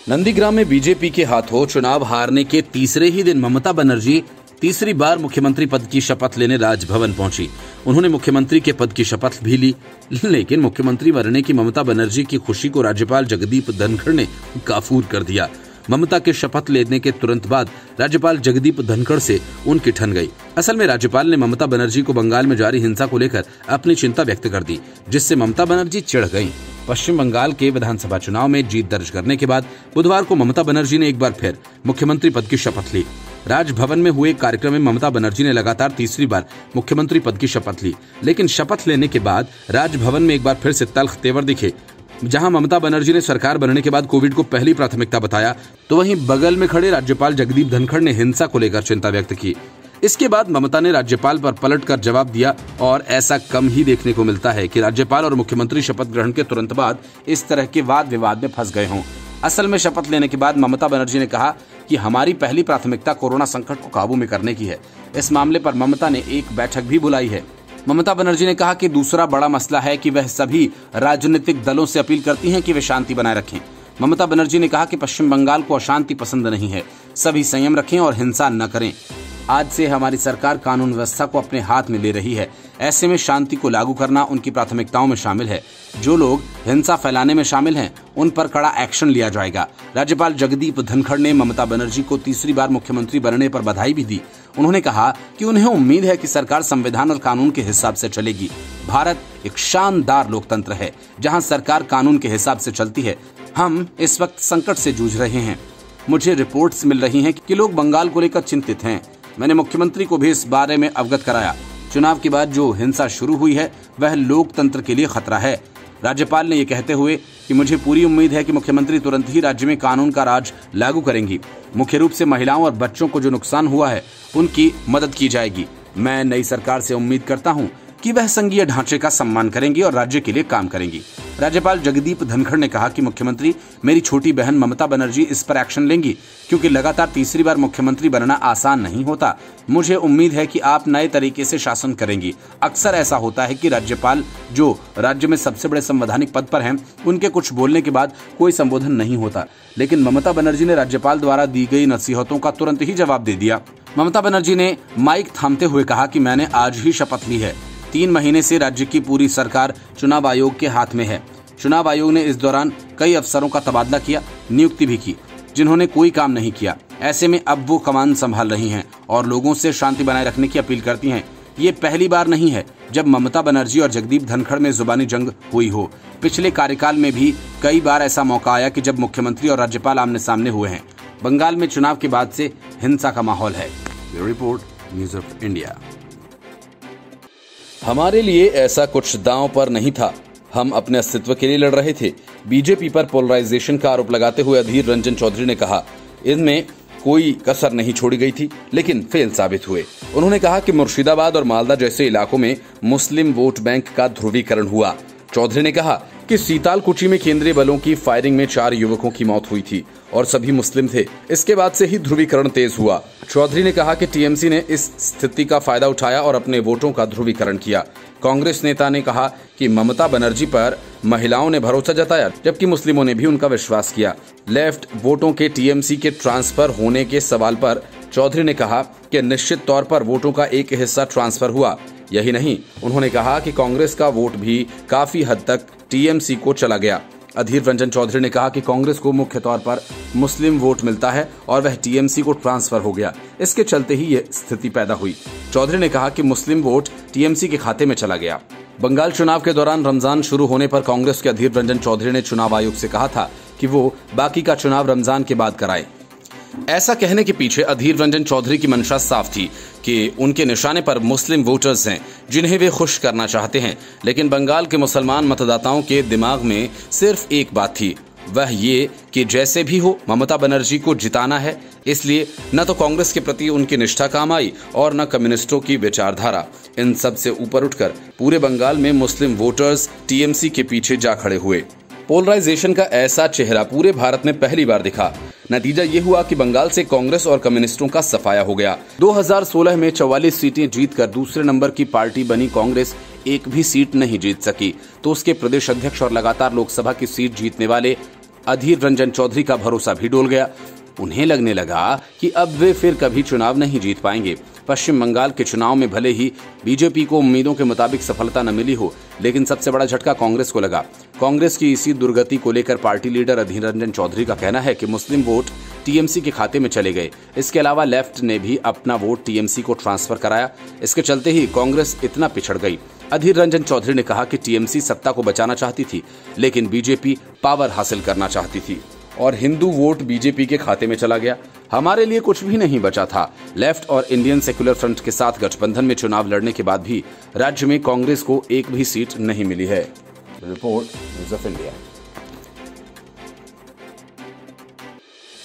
नंदीग्राम में बीजेपी के हाथों चुनाव हारने के तीसरे ही दिन ममता बनर्जी तीसरी बार मुख्यमंत्री पद की शपथ लेने राजभवन पहुंची। उन्होंने मुख्यमंत्री के पद की शपथ भी ली, लेकिन मुख्यमंत्री बनने की ममता बनर्जी की खुशी को राज्यपाल जगदीप धनखड़ ने काफूर कर दिया। ममता के शपथ लेने के तुरंत बाद राज्यपाल जगदीप धनखड़ से उनकी ठन गई। असल में राज्यपाल ने ममता बनर्जी को बंगाल में जारी हिंसा को लेकर अपनी चिंता व्यक्त कर दी, जिससे ममता बनर्जी चिढ़ गईं। पश्चिम बंगाल के विधानसभा चुनाव में जीत दर्ज करने के बाद बुधवार को ममता बनर्जी ने एक बार फिर मुख्यमंत्री पद की शपथ ली। राजभवन में हुए कार्यक्रम में ममता बनर्जी ने लगातार तीसरी बार मुख्यमंत्री पद की शपथ ली, लेकिन शपथ लेने के बाद राजभवन में एक बार फिर से तल्ख तेवर दिखे। जहां ममता बनर्जी ने सरकार बनने के बाद कोविड को पहली प्राथमिकता बताया, तो वहीं बगल में खड़े राज्यपाल जगदीप धनखड़ ने हिंसा को लेकर चिंता व्यक्त की। इसके बाद ममता ने राज्यपाल पर पलटकर जवाब दिया और ऐसा कम ही देखने को मिलता है कि राज्यपाल और मुख्यमंत्री शपथ ग्रहण के तुरंत बाद इस तरह के वाद विवाद में फंस गए हों। असल में शपथ लेने के बाद ममता बनर्जी ने कहा कि हमारी पहली प्राथमिकता कोरोना संकट को काबू में करने की है। इस मामले पर ममता ने एक बैठक भी बुलाई है। ममता बनर्जी ने कहा कि दूसरा बड़ा मसला है कि वह सभी राजनीतिक दलों से अपील करती हैं कि वे शांति बनाए रखें। ममता बनर्जी ने कहा कि पश्चिम बंगाल को अशांति पसंद नहीं है, सभी संयम रखें और हिंसा न करें। आज से हमारी सरकार कानून व्यवस्था को अपने हाथ में ले रही है, ऐसे में शांति को लागू करना उनकी प्राथमिकताओं में शामिल है। जो लोग हिंसा फैलाने में शामिल हैं, उन पर कड़ा एक्शन लिया जाएगा। राज्यपाल जगदीप धनखड़ ने ममता बनर्जी को तीसरी बार मुख्यमंत्री बनने पर बधाई भी दी। उन्होंने कहा कि उन्हें उम्मीद है कि सरकार संविधान और कानून के हिसाब से चलेगी। भारत एक शानदार लोकतंत्र है, जहां सरकार कानून के हिसाब से चलती है। हम इस वक्त संकट से जूझ रहे हैं। मुझे रिपोर्ट्स मिल रही हैं कि लोग बंगाल को लेकर चिंतित हैं। मैंने मुख्यमंत्री को भी इस बारे में अवगत कराया। चुनाव के बाद जो हिंसा शुरू हुई है, वह लोकतंत्र के लिए खतरा है। राज्यपाल ने ये कहते हुए कि मुझे पूरी उम्मीद है कि मुख्यमंत्री तुरंत ही राज्य में कानून का राज लागू करेंगी। मुख्य रूप से महिलाओं और बच्चों को जो नुकसान हुआ है, उनकी मदद की जाएगी। मैं नई सरकार से उम्मीद करता हूं कि वह संघीय ढांचे का सम्मान करेंगी और राज्य के लिए काम करेंगी। राज्यपाल जगदीप धनखड़ ने कहा कि मुख्यमंत्री मेरी छोटी बहन ममता बनर्जी इस पर एक्शन लेंगी, क्योंकि लगातार तीसरी बार मुख्यमंत्री बनना आसान नहीं होता। मुझे उम्मीद है कि आप नए तरीके से शासन करेंगी। अक्सर ऐसा होता है कि राज्यपाल जो राज्य में सबसे बड़े संवैधानिक पद पर हैं, उनके कुछ बोलने के बाद कोई संबोधन नहीं होता, लेकिन ममता बनर्जी ने राज्यपाल द्वारा दी गई नसीहतों का तुरंत ही जवाब दे दिया। ममता बनर्जी ने माइक थामते हुए कहा कि मैंने आज ही शपथ ली है। 3 महीने से राज्य की पूरी सरकार चुनाव आयोग के हाथ में है। चुनाव आयोग ने इस दौरान कई अफसरों का तबादला किया, नियुक्ति भी की, जिन्होंने कोई काम नहीं किया। ऐसे में अब वो कमान संभाल रही हैं और लोगों से शांति बनाए रखने की अपील करती हैं। ये पहली बार नहीं है जब ममता बनर्जी और जगदीप धनखड़ में जुबानी जंग हुई हो। पिछले कार्यकाल में भी कई बार ऐसा मौका आया कि जब मुख्यमंत्री और राज्यपाल आमने सामने हुए हैं। बंगाल में चुनाव के बाद से हिंसा का माहौल है। Report, news of India. हमारे लिए ऐसा कुछ दांव पर नहीं था, हम अपने अस्तित्व के लिए लड़ रहे थे। बीजेपी पर पोलराइजेशन का आरोप लगाते हुए अधीर रंजन चौधरी ने कहा, इनमें कोई कसर नहीं छोड़ी गई थी, लेकिन फेल साबित हुए। उन्होंने कहा कि मुर्शिदाबाद और मालदा जैसे इलाकों में मुस्लिम वोट बैंक का ध्रुवीकरण हुआ। चौधरी ने कहा कि सीतालकुची में केंद्रीय बलों की फायरिंग में 4 युवकों की मौत हुई थी और सभी मुस्लिम थे। इसके बाद से ही ध्रुवीकरण तेज हुआ। चौधरी ने कहा कि टीएमसी ने इस स्थिति का फायदा उठाया और अपने वोटों का ध्रुवीकरण किया। कांग्रेस नेता ने कहा कि ममता बनर्जी पर महिलाओं ने भरोसा जताया, जबकि मुस्लिमों ने भी उनका विश्वास किया। लेफ्ट वोटों के टीएमसी के ट्रांसफर होने के सवाल पर चौधरी ने कहा कि निश्चित तौर पर वोटों का एक हिस्सा ट्रांसफर हुआ। यही नहीं, उन्होंने कहा कि कांग्रेस का वोट भी काफी हद तक टीएमसी को चला गया। अधीर रंजन चौधरी ने कहा कि कांग्रेस को मुख्य तौर पर मुस्लिम वोट मिलता है और वह टीएमसी को ट्रांसफर हो गया। इसके चलते ही ये स्थिति पैदा हुई। चौधरी ने कहा कि मुस्लिम वोट टीएमसी के खाते में चला गया। बंगाल चुनाव के दौरान रमजान शुरू होने पर कांग्रेस के अधीर रंजन चौधरी ने चुनाव आयोग से कहा था कि वो बाकी का चुनाव रमजान के बाद कराए। ऐसा कहने के पीछे अधीर रंजन चौधरी की मंशा साफ थी कि उनके निशाने पर मुस्लिम वोटर्स हैं, जिन्हें वे खुश करना चाहते हैं। लेकिन बंगाल के मुसलमान मतदाताओं के दिमाग में सिर्फ एक बात थी, वह ये कि जैसे भी हो ममता बनर्जी को जिताना है। इसलिए न तो कांग्रेस के प्रति उनकी निष्ठा काम आई और न कम्युनिस्टों की विचारधारा। इन सब से ऊपर उठकर पूरे बंगाल में मुस्लिम वोटर्स टीएमसी के पीछे जा खड़े हुए। पोलराइजेशन का ऐसा चेहरा पूरे भारत में पहली बार दिखा। नतीजा ये हुआ कि बंगाल से कांग्रेस और कम्युनिस्टों का सफाया हो गया। 2016 में 44 सीटें जीतकर दूसरे नंबर की पार्टी बनी कांग्रेस एक भी सीट नहीं जीत सकी, तो उसके प्रदेश अध्यक्ष और लगातार लोकसभा की सीट जीतने वाले अधीर रंजन चौधरी का भरोसा भी डोल गया। उन्हें लगने लगा कि अब वे फिर कभी चुनाव नहीं जीत पाएंगे। पश्चिम बंगाल के चुनाव में भले ही बीजेपी को उम्मीदों के मुताबिक सफलता न मिली हो, लेकिन सबसे बड़ा झटका कांग्रेस को लगा। कांग्रेस की इसी दुर्गति को लेकर पार्टी लीडर अधीर रंजन चौधरी का कहना है कि मुस्लिम वोट टीएमसी के खाते में चले गए। इसके अलावा लेफ्ट ने भी अपना वोट टीएमसी को ट्रांसफर कराया। इसके चलते ही कांग्रेस इतना पिछड़ गई। अधीर रंजन चौधरी ने कहा कि टीएमसी सत्ता को बचाना चाहती थी, लेकिन बीजेपी पावर हासिल करना चाहती थी और हिंदू वोट बीजेपी के खाते में चला गया। हमारे लिए कुछ भी नहीं बचा था। लेफ्ट और इंडियन सेक्युलर फ्रंट के साथ गठबंधन में चुनाव लड़ने के बाद भी राज्य में कांग्रेस को एक भी सीट नहीं मिली है। Report news of India.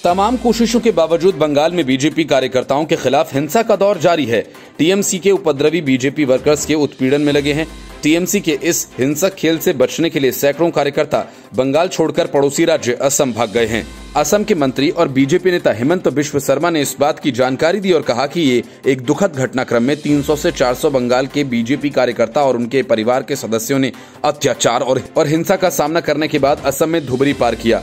तमाम कोशिशों के बावजूद बंगाल में बीजेपी कार्यकर्ताओं के खिलाफ हिंसा का दौर जारी है। टीएमसी के उपद्रवी बीजेपी वर्कर्स के उत्पीड़न में लगे हैं। टीएमसी के इस हिंसक खेल से बचने के लिए सैकड़ों कार्यकर्ता बंगाल छोड़कर पड़ोसी राज्य असम भाग गए हैं। असम के मंत्री और बीजेपी नेता हेमंत बिश्व शर्मा ने इस बात की जानकारी दी और कहा कि ये एक दुखद घटनाक्रम में 300 से 400 बंगाल के बीजेपी कार्यकर्ता और उनके परिवार के सदस्यों ने अत्याचार और हिंसा का सामना करने के बाद असम में धुबरी पार किया।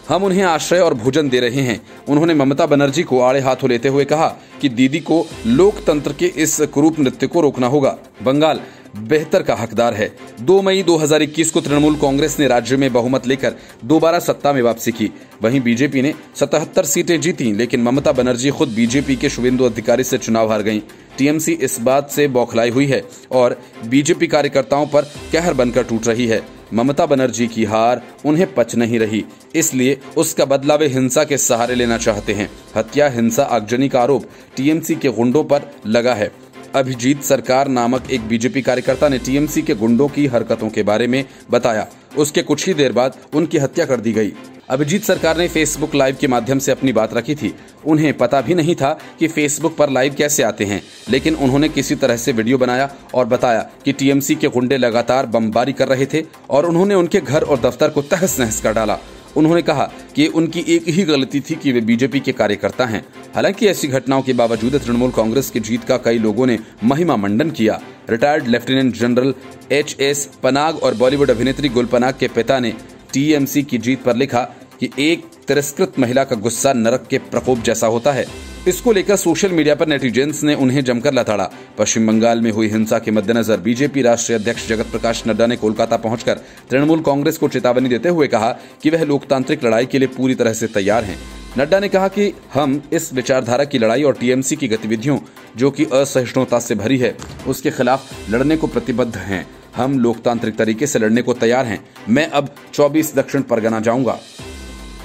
हम उन्हें आश्रय और भोजन दे रहे हैं। उन्होंने ममता बनर्जी को आड़े हाथों लेते हुए कहा कि दीदी को लोकतंत्र के इस कुरूप नृत्य को रोकना होगा। बंगाल बेहतर का हकदार है। 2 मई 2021 को तृणमूल कांग्रेस ने राज्य में बहुमत लेकर दोबारा सत्ता में वापसी की। वहीं बीजेपी ने 77 सीटें जीती, लेकिन ममता बनर्जी खुद बीजेपी के शुभेंदु अधिकारी से चुनाव हार गईं। टीएमसी इस बात से बौखलाई हुई है और बीजेपी कार्यकर्ताओं पर कहर बनकर टूट रही है। ममता बनर्जी की हार उन्हें पच नहीं रही, इसलिए उसका बदला वे हिंसा के सहारे लेना चाहते हैं। हत्या, हिंसा, आगजनी का आरोप टीएमसी के गुंडों पर लगा है। अभिजीत सरकार नामक एक बीजेपी कार्यकर्ता ने टीएमसी के गुंडों की हरकतों के बारे में बताया। उसके कुछ ही देर बाद उनकी हत्या कर दी गई। अभिजीत सरकार ने फेसबुक लाइव के माध्यम से अपनी बात रखी थी। उन्हें पता भी नहीं था कि फेसबुक पर लाइव कैसे आते हैं, लेकिन उन्होंने किसी तरह से वीडियो बनाया और बताया कि टीएमसी के गुंडे लगातार बमबारी कर रहे थे और उन्होंने उनके घर और दफ्तर को तहस नहस कर डाला। उन्होंने कहा कि उनकी एक ही गलती थी कि वे बीजेपी के कार्यकर्ता हैं। हालांकि ऐसी घटनाओं के बावजूद तृणमूल कांग्रेस की जीत का कई लोगों ने महिमा मंडन किया। Retired lieutenant general HS. Panag और बॉलीवुड अभिनेत्री गुल पनाग के पिता ने टीएमसी की जीत पर लिखा कि एक तिरस्कृत महिला का गुस्सा नरक के प्रकोप जैसा होता है। इसको लेकर सोशल मीडिया पर नेटिजन्स ने उन्हें जमकर लताड़ा। पश्चिम बंगाल में हुई हिंसा के मद्देनजर बीजेपी राष्ट्रीय अध्यक्ष जगत प्रकाश नड्डा ने कोलकाता पहुंचकर तृणमूल कांग्रेस को चेतावनी देते हुए कहा कि वह लोकतांत्रिक लड़ाई के लिए पूरी तरह से तैयार हैं। नड्डा ने कहा कि हम इस विचारधारा की लड़ाई और टीएमसी की गतिविधियों, जो कि असहिष्णुता से भरी है, उसके खिलाफ लड़ने को प्रतिबद्ध हैं। हम लोकतांत्रिक तरीके से लड़ने को तैयार हैं। मैं अब 24 दक्षिण परगना जाऊंगा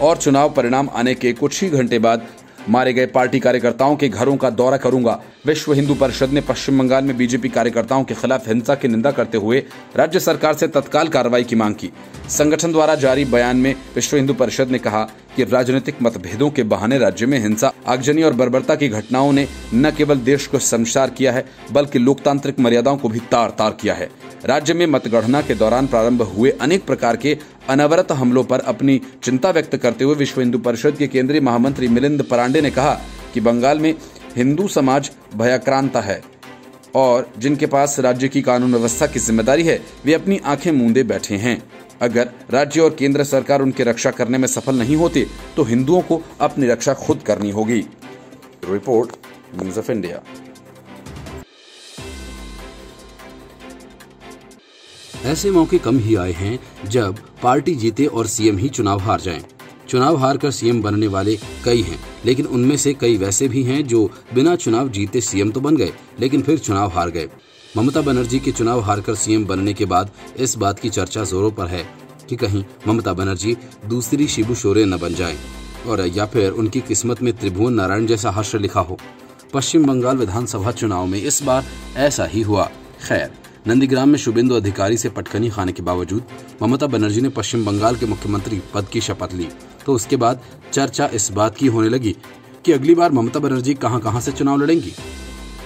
और चुनाव परिणाम आने के कुछ ही घंटे बाद मारे गए पार्टी कार्यकर्ताओं के घरों का दौरा करूंगा। विश्व हिंदू परिषद ने पश्चिम बंगाल में बीजेपी कार्यकर्ताओं के खिलाफ हिंसा की निंदा करते हुए राज्य सरकार से तत्काल कार्रवाई की मांग की। संगठन द्वारा जारी बयान में विश्व हिंदू परिषद ने कहा कि राजनीतिक मतभेदों के बहाने राज्य में हिंसा, आगजनी और बर्बरता की घटनाओं ने न केवल देश को शर्मसार किया है, बल्कि लोकतांत्रिक मर्यादाओं को भी तार तार किया है। राज्य में मतगणना के दौरान प्रारंभ हुए अनेक प्रकार के अनवरत हमलों पर अपनी चिंता व्यक्त करते हुए विश्व हिंदू परिषद के केंद्रीय महामंत्री मिलिंद परांडे ने कहा कि बंगाल में हिंदू समाज भयाक्रांत है और जिनके पास राज्य की कानून व्यवस्था की जिम्मेदारी है, वे अपनी आंखें मूंदे बैठे हैं। अगर राज्य और केंद्र सरकार उनकी रक्षा करने में सफल नहीं होती तो हिंदुओं को अपनी रक्षा खुद करनी होगी। Report news of India. ऐसे मौके कम ही आए हैं जब पार्टी जीते और सीएम ही चुनाव हार जाएं। चुनाव हार कर सीएम बनने वाले कई हैं, लेकिन उनमें से कई वैसे भी हैं जो बिना चुनाव जीते सीएम तो बन गए, लेकिन फिर चुनाव हार गए। ममता बनर्जी के चुनाव हारकर सीएम बनने के बाद इस बात की चर्चा जोरों पर है कि कहीं ममता बनर्जी दूसरी शिबू सोरेन न बन जाए और या फिर उनकी किस्मत में त्रिभुवन नारायण जैसा हास्य लिखा हो। पश्चिम बंगाल विधानसभा चुनाव में इस बार ऐसा ही हुआ। खैर, नंदीग्राम में शुभेंदु अधिकारी से पटखनी खाने के बावजूद ममता बनर्जी ने पश्चिम बंगाल के मुख्यमंत्री पद की शपथ ली, तो उसके बाद चर्चा इस बात की होने लगी कि अगली बार ममता बनर्जी कहां से चुनाव लड़ेंगी।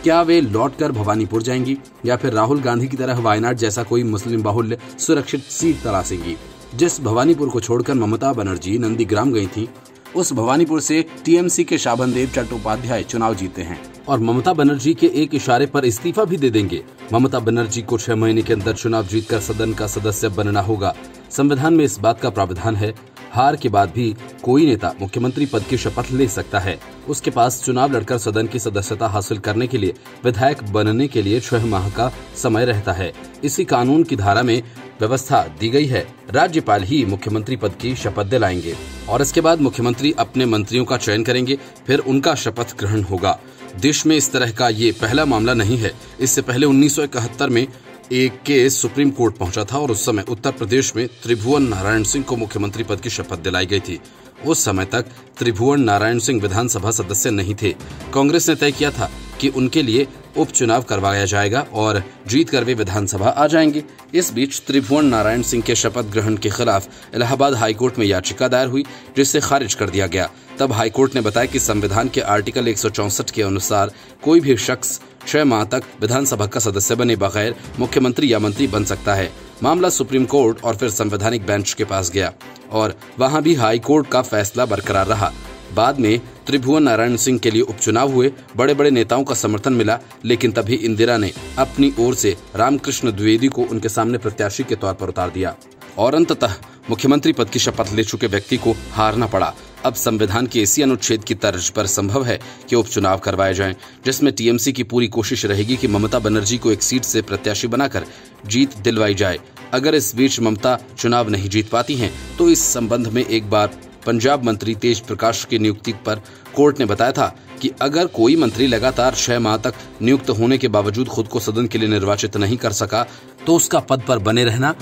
क्या वे लौटकर भवानीपुर जाएंगी या फिर राहुल गांधी की तरह वायनाड जैसा कोई मुस्लिम बाहुल्य सुरक्षित सीट तलाशेंगी। जिस भवानीपुर को छोड़कर ममता बनर्जी नंदीग्राम गई थी, उस भवानीपुर से टीएमसी के शाबनदेव चट्टोपाध्याय चुनाव जीते हैं और ममता बनर्जी के एक इशारे पर इस्तीफा भी दे देंगे। ममता बनर्जी को 6 महीने के अंदर चुनाव जीतकर सदन का सदस्य बनना होगा। संविधान में इस बात का प्रावधान है। हार के बाद भी कोई नेता मुख्यमंत्री पद की शपथ ले सकता है। उसके पास चुनाव लड़कर सदन की सदस्यता हासिल करने के लिए विधायक बनने के लिए 6 माह का समय रहता है। इसी कानून की धारा में व्यवस्था दी गई है, राज्यपाल ही मुख्यमंत्री पद की शपथ दिलाएंगे और इसके बाद मुख्यमंत्री अपने मंत्रियों का चयन करेंगे, फिर उनका शपथ ग्रहण होगा। देश में इस तरह का ये पहला मामला नहीं है। इससे पहले 1971 में एक केस सुप्रीम कोर्ट पहुंचा था और उस समय उत्तर प्रदेश में त्रिभुवन नारायण सिंह को मुख्यमंत्री पद की शपथ दिलाई गई थी। उस समय तक त्रिभुवन नारायण सिंह विधानसभा सदस्य नहीं थे। कांग्रेस ने तय किया था कि उनके लिए उपचुनाव करवाया जाएगा और जीत कर वे विधानसभा आ जाएंगे। इस बीच त्रिभुवन नारायण सिंह के शपथ ग्रहण के खिलाफ इलाहाबाद हाईकोर्ट में याचिका दायर हुई, जिसे खारिज कर दिया गया। तब हाईकोर्ट ने बताया कि संविधान के आर्टिकल 164 के अनुसार कोई भी शख्स 6 माह तक विधानसभा का सदस्य बने बगैर मुख्यमंत्री या मंत्री बन सकता है। मामला सुप्रीम कोर्ट और फिर संवैधानिक बेंच के पास गया और वहां भी हाई कोर्ट का फैसला बरकरार रहा। बाद में त्रिभुवन नारायण सिंह के लिए उपचुनाव हुए, बड़े बड़े नेताओं का समर्थन मिला, लेकिन तभी इंदिरा ने अपनी ओर से रामकृष्ण द्विवेदी को उनके सामने प्रत्याशी के तौर पर उतार दिया और अंततः मुख्यमंत्री पद की शपथ ले चुके व्यक्ति को हारना पड़ा। अब संविधान के इसी अनुच्छेद की तर्ज पर संभव है कि उपचुनाव करवाए जाएं, जिसमें टीएमसी की पूरी कोशिश रहेगी कि ममता बनर्जी को एक सीट से प्रत्याशी बनाकर जीत दिलवाई जाए। अगर इस बीच ममता चुनाव नहीं जीत पाती हैं, तो इस संबंध में एक बार पंजाब मंत्री तेज प्रकाश की नियुक्ति पर कोर्ट ने बताया था कि अगर कोई मंत्री लगातार 6 माह तक नियुक्त होने के बावजूद खुद को सदन के लिए निर्वाचित नहीं कर सका, तो उसका पद पर बने रहना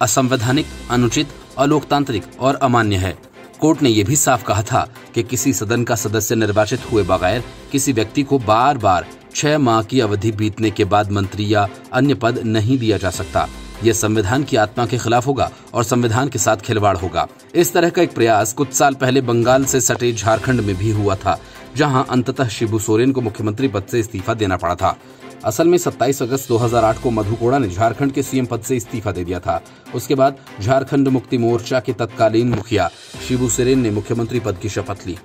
असंवैधानिक, अनुचित, अलोकतांत्रिक और अमान्य है। कोर्ट ने यह भी साफ कहा था कि किसी सदन का सदस्य निर्वाचित हुए बगैर किसी व्यक्ति को बार बार 6 माह की अवधि बीतने के बाद मंत्री या अन्य पद नहीं दिया जा सकता। यह संविधान की आत्मा के खिलाफ होगा और संविधान के साथ खिलवाड़ होगा। इस तरह का एक प्रयास कुछ साल पहले बंगाल से सटे झारखंड में भी हुआ था, जहां अंततः शिबू सोरेन को मुख्यमंत्री पद से इस्तीफा देना पड़ा था। असल में 27 अगस्त 2008 को मधु कोड़ा ने झारखंड के सीएम पद से इस्तीफा दे दिया था। उसके बाद झारखंड मुक्ति मोर्चा के तत्कालीन मुखिया शिबू सोरेन ने मुख्यमंत्री पद की शपथ ली,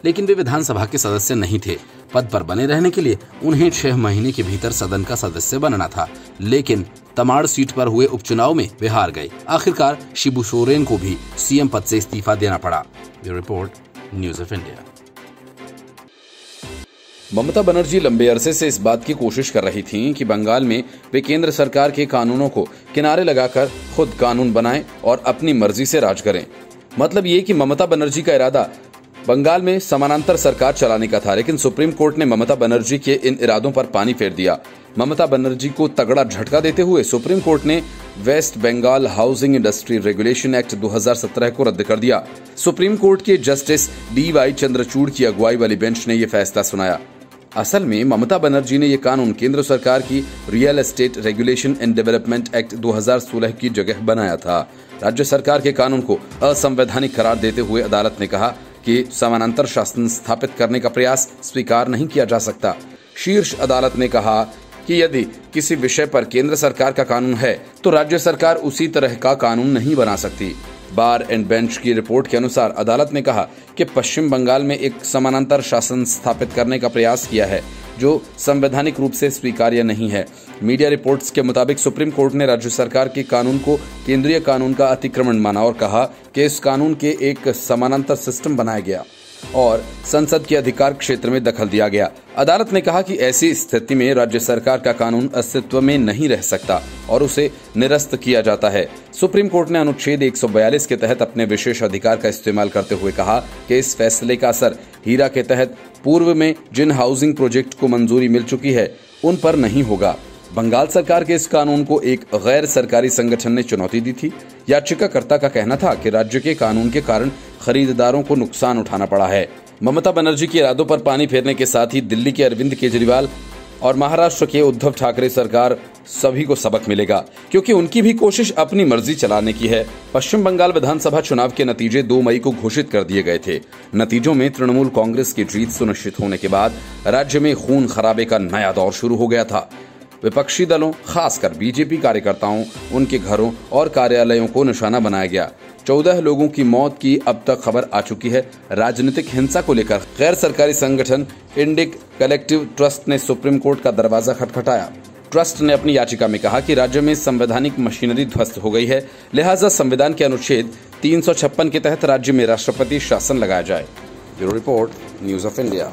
लेकिन वे विधानसभा के सदस्य नहीं थे। पद पर बने रहने के लिए उन्हें 6 महीने के भीतर सदन का सदस्य बनना था, लेकिन तमाड़ सीट पर हुए उपचुनाव में वे हार गए। आखिरकार शिबू सोरेन को भी सीएम पद से इस्तीफा देना पड़ा। ये report, news of India. Mamata Banerjee लंबे अरसे से इस बात की कोशिश कर रही थीं कि बंगाल में वे केंद्र सरकार के कानूनों को किनारे लगाकर खुद कानून बनाएं और अपनी मर्जी से राज करें। मतलब ये कि ममता बनर्जी का इरादा बंगाल में समानांतर सरकार चलाने का था, लेकिन सुप्रीम कोर्ट ने ममता बनर्जी के इन इरादों पर पानी फेर दिया। ममता बनर्जी को तगड़ा झटका देते हुए सुप्रीम कोर्ट ने West Bengal Housing Industry Regulation Act 2017 को रद्द कर दिया। सुप्रीम कोर्ट के जस्टिस DY चंद्रचूड़ की अगुवाई वाली बेंच ने यह फैसला सुनाया। असल में ममता बनर्जी ने यह कानून केंद्र सरकार की real estate regulation and development act 2016 की जगह बनाया था। राज्य सरकार के कानून को असंवैधानिक करार देते हुए अदालत ने कहा कि समानांतर शासन स्थापित करने का प्रयास स्वीकार नहीं किया जा सकता। शीर्ष अदालत ने कहा कि यदि किसी विषय पर केंद्र सरकार का कानून है तो राज्य सरकार उसी तरह का कानून नहीं बना सकती। बार एंड बेंच की रिपोर्ट के अनुसार अदालत ने कहा कि पश्चिम बंगाल में एक समानांतर शासन स्थापित करने का प्रयास किया है जो संवैधानिक रूप से स्वीकार्य नहीं है। मीडिया रिपोर्ट्स के मुताबिक सुप्रीम कोर्ट ने राज्य सरकार के कानून को केंद्रीय कानून का अतिक्रमण माना और कहा कि इस कानून के एक समानांतर सिस्टम बनाया गया और संसद के अधिकार क्षेत्र में दखल दिया गया। अदालत ने कहा कि ऐसी स्थिति में राज्य सरकार का कानून अस्तित्व में नहीं रह सकता और उसे निरस्त किया जाता है। सुप्रीम कोर्ट ने अनुच्छेद 142 के तहत अपने विशेष अधिकार का इस्तेमाल करते हुए कहा कि इस फैसले का असर हीरा के तहत पूर्व में जिन हाउसिंग प्रोजेक्ट को मंजूरी मिल चुकी है उन पर नहीं होगा। बंगाल सरकार के इस कानून को एक गैर सरकारी संगठन ने चुनौती दी थी। याचिकाकर्ता का कहना था कि राज्य के कानून के कारण खरीदारों को नुकसान उठाना पड़ा है। ममता बनर्जी के इरादों पर पानी फेरने के साथ ही दिल्ली के अरविंद केजरीवाल और महाराष्ट्र के उद्धव ठाकरे सरकार सभी को सबक मिलेगा, क्योंकि उनकी भी कोशिश अपनी मर्जी चलाने की है। पश्चिम बंगाल विधानसभा चुनाव के नतीजे 2 मई को घोषित कर दिए गए थे। नतीजों में तृणमूल कांग्रेस की जीत सुनिश्चित होने के बाद राज्य में खून खराबे का नया दौर शुरू हो गया था। विपक्षी दलों, खासकर बीजेपी कार्यकर्ताओं, उनके घरों और कार्यालयों को निशाना बनाया गया। 14 लोगों की मौत की अब तक खबर आ चुकी है। राजनीतिक हिंसा को लेकर गैर सरकारी संगठन इंडिक कलेक्टिव ट्रस्ट ने सुप्रीम कोर्ट का दरवाजा खटखटाया। ट्रस्ट ने अपनी याचिका में कहा कि राज्य में संवैधानिक मशीनरी ध्वस्त हो गई है, लिहाजा संविधान के अनुच्छेद 356 के तहत राज्य में राष्ट्रपति शासन लगाया जाए। Bureau report, news of India.